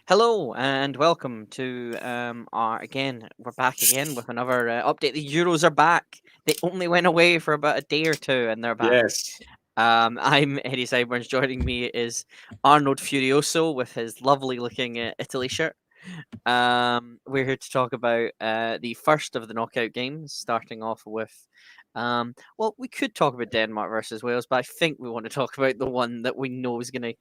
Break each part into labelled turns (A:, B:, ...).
A: Hello and welcome to our again. We're back again with another update. The Euros are back. They only went away for about a day or two, and they're back.
B: Yes.
A: I'm Eddie Sideburns. Joining me is Arnold Furioso with his lovely looking Italy shirt. We're here to talk about the first of the knockout games, starting off with. Well, we could talk about Denmark versus Wales, but I think we want to talk about the one that we know is going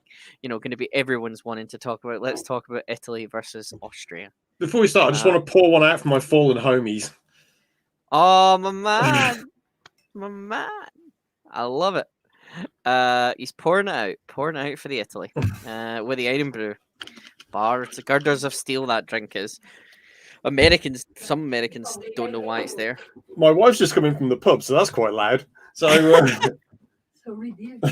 A: to be everyone's wanting to talk about. Let's talk about Italy versus Austria.
B: Before we start, I just
A: Uh,
B: want to pour one out for my fallen homies.
A: oh, my man, my man, I love it. He's pouring it out for the Italy. With the Edinburgh bar, it's a girders of steel. That drink is. Some Americans don't know why it's there.
B: My wife's just come in from the pub, so that's quite loud. So,
C: So revered.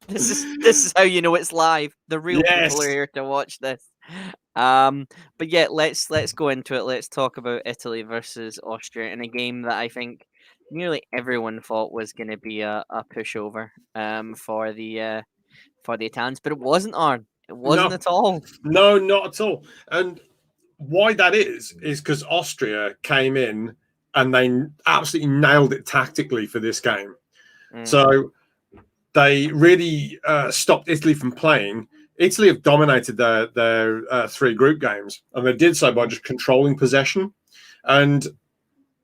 A: This is how you know it's live. The real
B: Yes.
A: people are here to watch this. But yeah, let's go into it. Let's talk about Italy versus Austria in a game that I think nearly everyone thought was going to be a pushover for the Italians, but it wasn't. Arn. It wasn't
B: no,
A: at all.
B: no, not at all. And why that is because Austria came in and they absolutely nailed it tactically for this game.
A: Mm.
B: So they really stopped Italy from playing. Italy have dominated their three group games, and they did so by just controlling possession. And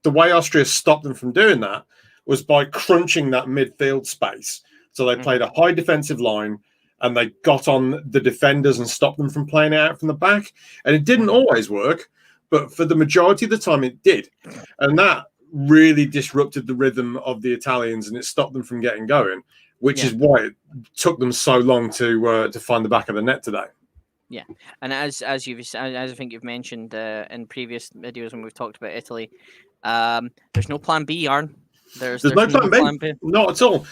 B: the way Austria stopped them from doing that was by crunching that midfield space. So they played a high defensive line and they got on the defenders and stopped them from playing out from the back. And it didn't always work, but for the majority of the time it did. And that really disrupted the rhythm of the Italians and it stopped them from getting going, which is why it took them so long to find the back of the net today.
A: Yeah, and as I think you've mentioned in previous videos when we've talked about Italy, there's no plan B, Arn. There's
B: no plan B. Not at all.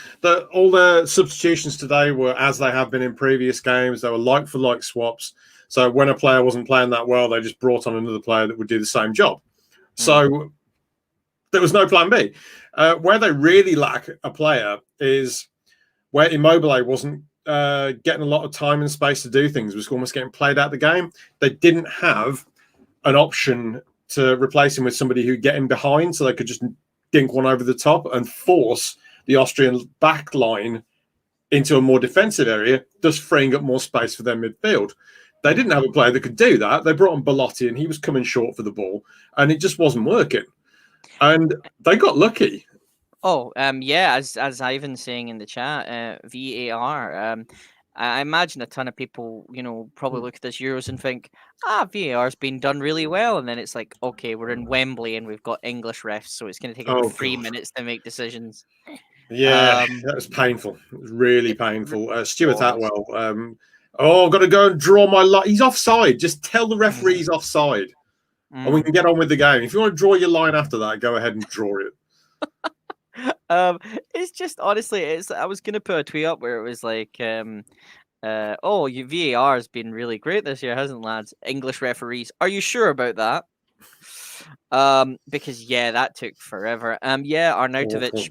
B: All the substitutions today were as they have been in previous games. They were like for like swaps. So when a player wasn't playing that well, they just brought on another player that would do the same job. So there was no plan B. Where they really lack a player is where Immobile wasn't getting a lot of time and space to do things, was almost getting played out of the game. They didn't have an option to replace him with somebody who'd get him behind so they could just dink one over the top and force the Austrian back line into a more defensive area, thus freeing up more space for their midfield. They didn't have a player that could do that. They brought on Belotti and he was coming short for the ball and it just wasn't working. And they got lucky.
A: Oh, yeah, as Ivan's saying in the chat, VAR. I imagine a ton of people, probably look at this Euros and think, VAR's been done really well. And then it's like, okay, we're in Wembley and we've got English refs, so it's going to take about 3 minutes to make decisions.
B: Yeah, that was painful. It was really painful. Stuart Atwell, I've got to go and draw my line. He's offside. Just tell the referee he's offside. And we can get on with the game. If you want to draw your line after that, go ahead and draw it.
A: It's just honestly, I was gonna put a tweet up where it was like, your VAR has been really great this year, hasn't it, lads? English referees, are you sure about that? Because that took forever. Arnautovic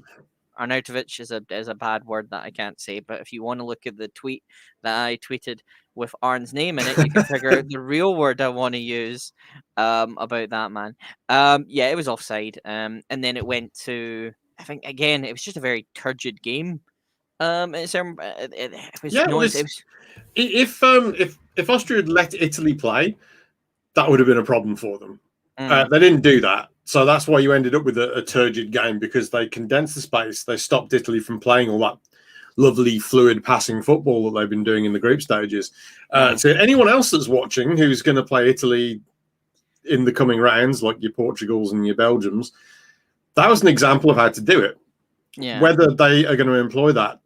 A: is a bad word that I can't say, but if you want to look at the tweet that I tweeted with Arn's name in it, you can figure out the real word I want to use about that man. It was offside. And then it went to, I think again, it was just a very turgid game. It was
B: if Austria had let Italy play, that would have been a problem for them. They didn't do that. So that's why you ended up with a turgid game, because they condensed the space. They stopped Italy from playing all that lovely, fluid passing football that they've been doing in the group stages. So anyone else that's watching who's going to play Italy in the coming rounds, like your Portugals and your Belgiums, that was an example of how to do it.
A: Yeah.
B: Whether they are going to employ that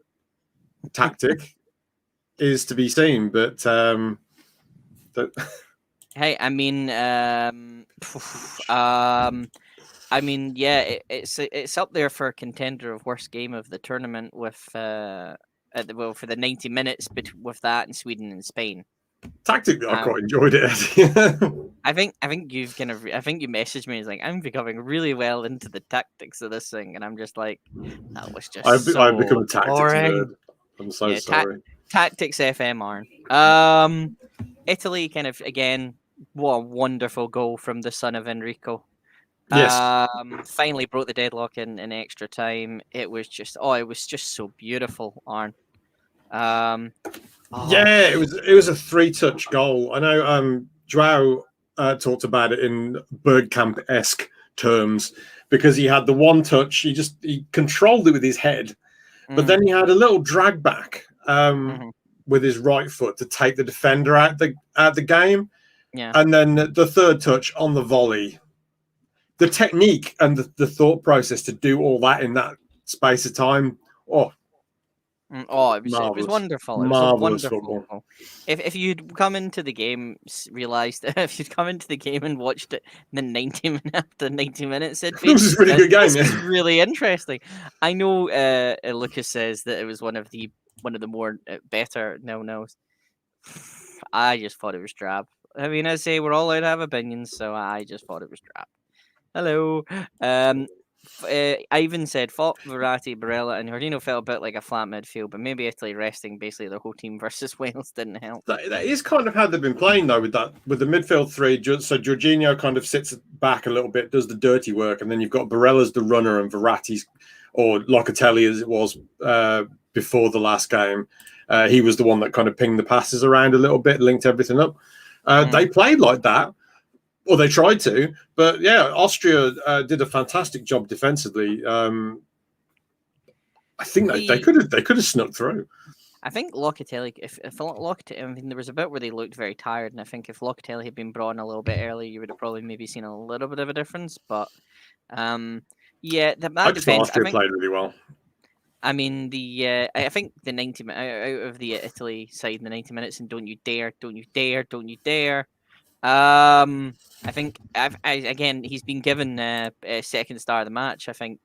B: tactic is to be seen. But
A: hey, it's up there for a contender of worst game of the tournament with for the 90 minutes with that and Sweden and Spain.
B: Tactically, I quite enjoyed it.
A: I think you messaged me. It's like, I'm becoming really well into the tactics of this thing, and I'm just like, that was just
B: I've become a tactics
A: boring.
B: nerd. I'm so sorry.
A: Tactics FM, Arn. Italy, kind of again, what a wonderful goal from the son of Enrico.
B: Yes.
A: Finally broke the deadlock in extra time. It was just so beautiful, Arn.
B: Yeah, it was a 3-touch goal. I know Joao talked about it in Bergkamp-esque terms because he had the one touch, he controlled it with his head, but then he had a little drag back with his right foot to take the defender out the game.
A: Yeah.
B: And then the third touch on the volley. The technique and the thought process to do all that in that space of time. Oh,
A: it was wonderful. It was a wonderful goal. If you'd come into the game, realised if you'd come into the game and watched it in the 90 minutes, it
B: was a really good game.
A: This is really interesting. I know Lucas says that it was one of the more better no-nos. I just thought it was drab. I mean, I say we're all allowed to have opinions, so I just thought it was drab. Hello. Ivan said, fought Verratti, Barella, and Jorginho felt a bit like a flat midfield, but maybe Italy resting basically their whole team versus Wales didn't help.
B: That is kind of how they've been playing, though, with the midfield three. So Jorginho kind of sits back a little bit, does the dirty work, and then you've got Barella's the runner and Verratti's, or Locatelli as it was before the last game. He was the one that kind of pinged the passes around a little bit, linked everything up. They played like that. Well, they tried to, but yeah, Austria did a fantastic job defensively. I think they could have snuck through.
A: I think Locatelli, if Locatelli, I mean, there was a bit where they looked very tired, and I think if Locatelli had been brought in a little bit earlier, you would have probably maybe seen a little bit of a difference. But yeah, that defense,
B: Austria played really well.
A: I mean, I think the 90 out of the Italy side in the 90 minutes, and don't you dare. I think again he's been given a second star of the match. I think.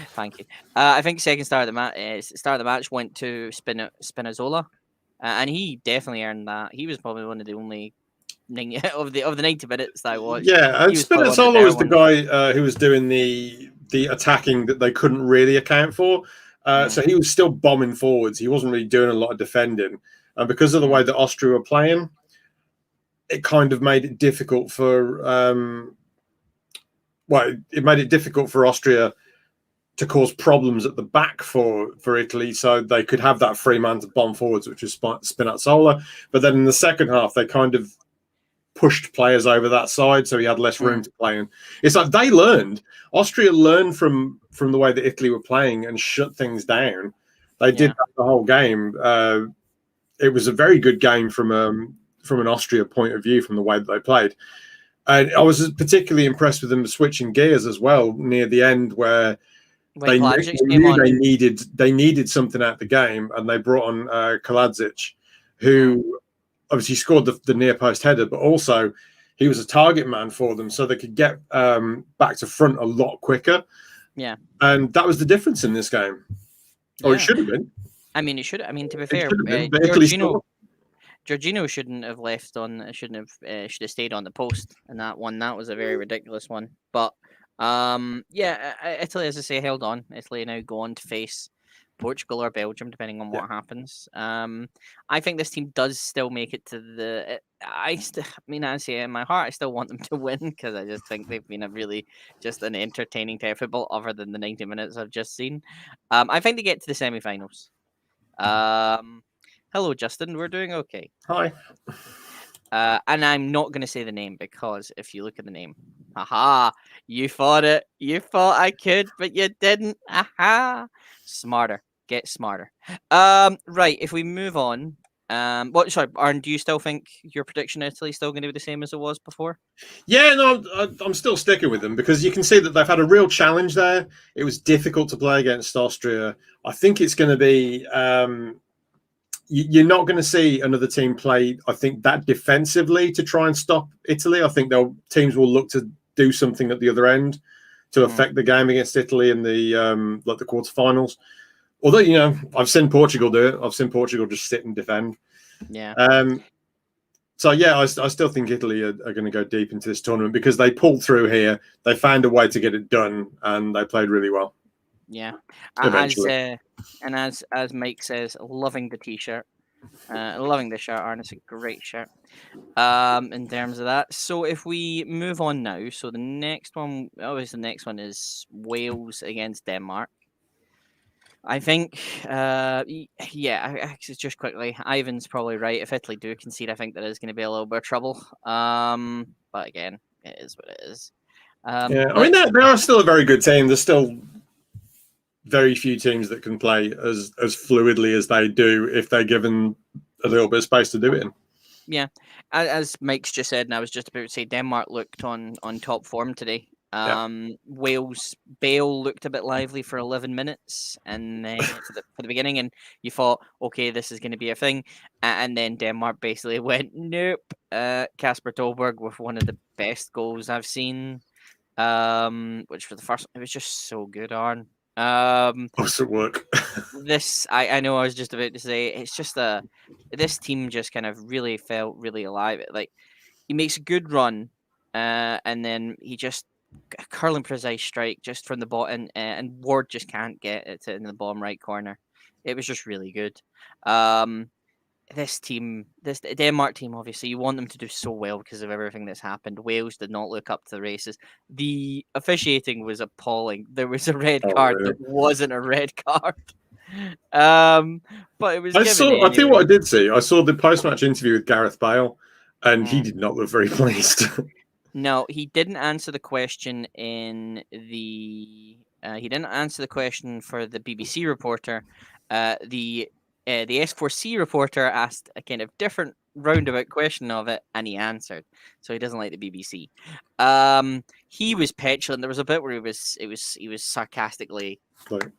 A: Thank you. I think second star of the match went to Spinazzola, and he definitely earned that. He was probably one of the only of the 90 minutes that I watched.
B: Yeah, and Spinazzola was the guy who was doing the attacking that they couldn't really account for. So he was still bombing forwards. He wasn't really doing a lot of defending, and because of the way that Austria were playing, it kind of made it difficult for it made it difficult for Austria to cause problems at the back for Italy, so they could have that free man to bomb forwards, which is Spinazzola. But then in the second half, they kind of pushed players over that side, so he had less room to play in. It's like Austria learned from the way that Italy were playing and shut things down. They did that the whole game. It was a very good game from an Austria point of view, from the way that they played. And I was particularly impressed with them switching gears as well near the end, where they knew they needed something out the game, and they brought on Kaladzic, who obviously scored the near post header, but also he was a target man for them, so they could get back to front a lot quicker. Yeah, and that was the difference in this game. Or it should have been.
A: I mean, it should. I mean, to be fair, Jorginho shouldn't have left on. Should have stayed on the post, and that was a very ridiculous one. But Italy, as I say, held on. Italy now go on to face Portugal or Belgium, depending on what happens. I think this team does still make it to the. I say in my heart, I still want them to win, because I just think they've been just an entertaining type of football, other than the 90 minutes I've just seen. I think they get to the semi-finals. Hello, Justin. We're doing okay.
B: Hi.
A: And I'm not going to say the name, because if you look at the name, you thought it. You thought I could, but you didn't. Smarter. Get smarter. Right. If we move on. Arn, do you still think your prediction of Italy is still going to be the same as it was before?
B: Yeah, no, I'm still sticking with them, because you can see that they've had a real challenge there. It was difficult to play against Austria. I think it's going to be. You're not going to see another team play, I think, that defensively to try and stop Italy. I think teams will look to do something at the other end to affect the game against Italy in the the quarterfinals. Although, I've seen Portugal do it. I've seen Portugal just sit and defend.
A: Yeah.
B: I still think Italy are going to go deep into this tournament, because they pulled through here. They found a way to get it done, and they played really well.
A: Yeah.
B: Eventually.
A: And as Mike says, loving the t-shirt. Loving the shirt, Arn. It's a great shirt. In terms of that. So if we move on now, so the next one, obviously the next one is Wales against Denmark. I think, just quickly, Ivan's probably right. If Italy do concede, I think there is going to be a little bit of trouble. But again, it is what it is.
B: Yeah, I mean, they are still a very good team. There's still very few teams that can play as fluidly as they do if they're given a little bit of space to do it in.
A: Yeah, as Mike's just said, and I was just about to say, Denmark looked on top form today. Wales, Bale looked a bit lively for 11 minutes, and then for the beginning, and you thought, okay, this is going to be a thing, and then Denmark basically went, nope. Kasper Dolberg with one of the best goals I've seen, which for the first, it was just so good, Arn.
B: Also work.
A: This I know I was just about to say, it's just this team just kind of really felt really alive. Like, he makes a good run, and then he just a curling precise strike just from the bottom, and Ward just can't get it in the bottom right corner. It was just really good. This team, this Denmark team, obviously you want them to do so well because of everything that's happened. Wales did not look up to the races. The officiating was appalling. There was a red card
B: really?
A: that wasn't a red card. But it was.
B: I
A: tell
B: think what I did see, I saw the post-match interview with Gareth Bale, and he
A: Mm.
B: did not look very pleased.
A: No, he didn't answer the question in the. He didn't answer the question for the BBC reporter. The S4C reporter asked a kind of different roundabout question of it, and he answered. So he doesn't like the BBC. He was petulant. There was a bit where he was sarcastically
B: Like,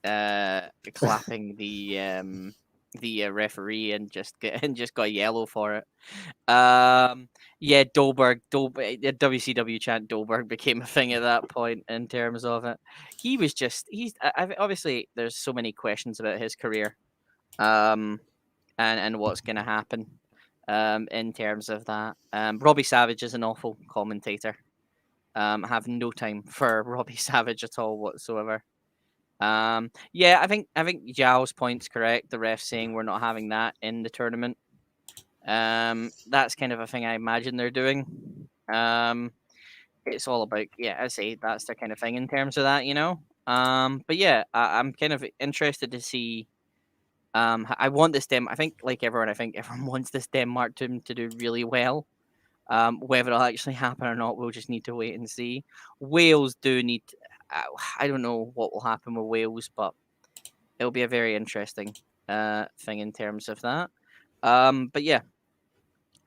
A: clapping the referee and just got yellow for it. Dolberg, the WCW chant Dolberg became a thing at that point in terms of it. Obviously there's so many questions about his career, and what's going to happen, in terms of that. Robbie Savage is an awful commentator. Have no time for Robbie Savage at all whatsoever. I think Zhao's point's correct. The ref saying we're not having that in the tournament. That's kind of a thing I imagine they're doing. It's all about, I say that's their kind of thing in terms of that, But yeah, I'm kind of interested to see. I want this I think like everyone, I think everyone wants this Denmark team to do really well. Whether it'll actually happen or not, we'll just need to wait and see. Wales do need. I don't know what will happen with Wales, but it'll be a very interesting thing in terms of that. But yeah.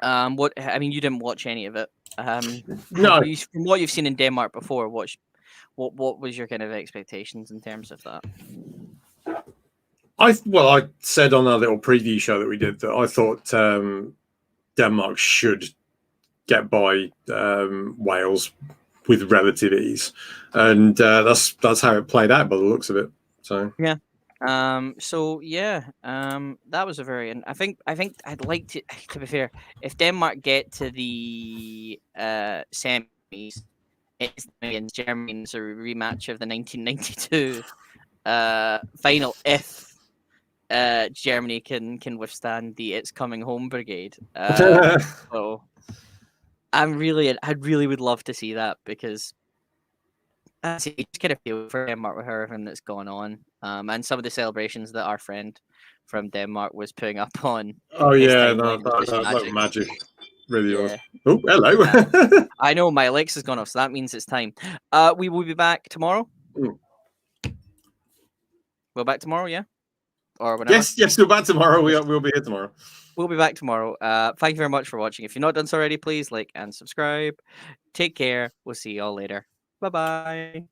A: What I mean, you didn't watch any of it.
B: no,
A: From what you've seen in Denmark before, what was your kind of expectations in terms of that?
B: I said on our little preview show that we did that I thought Denmark should get by Wales with relative ease, and that's how it played out by the looks of it. So
A: yeah. That was a very. I think I'd like to be fair, if Denmark get to the semis, it's against Germany. It's a rematch of the 1992 final. If Germany can withstand the "It's Coming Home" brigade. So I really would love to see that, because I just kind of feel for Denmark with everything that's going on, and some of the celebrations that our friend from Denmark was putting up on.
B: oh
A: his
B: yeah,
A: timeline was just
B: that magic really was.
A: Yeah.
B: Oh, hello.
A: I know my Alexa's gone off, so that means it's time. We will be back tomorrow.
B: Mm.
A: We're back tomorrow, yeah, or whenever.
B: Yes, we're back tomorrow. We'll be here tomorrow.
A: We'll be back tomorrow. Thank you very much for watching. If you've not done so already, please like and subscribe. Take care. We'll see you all later. Bye-bye.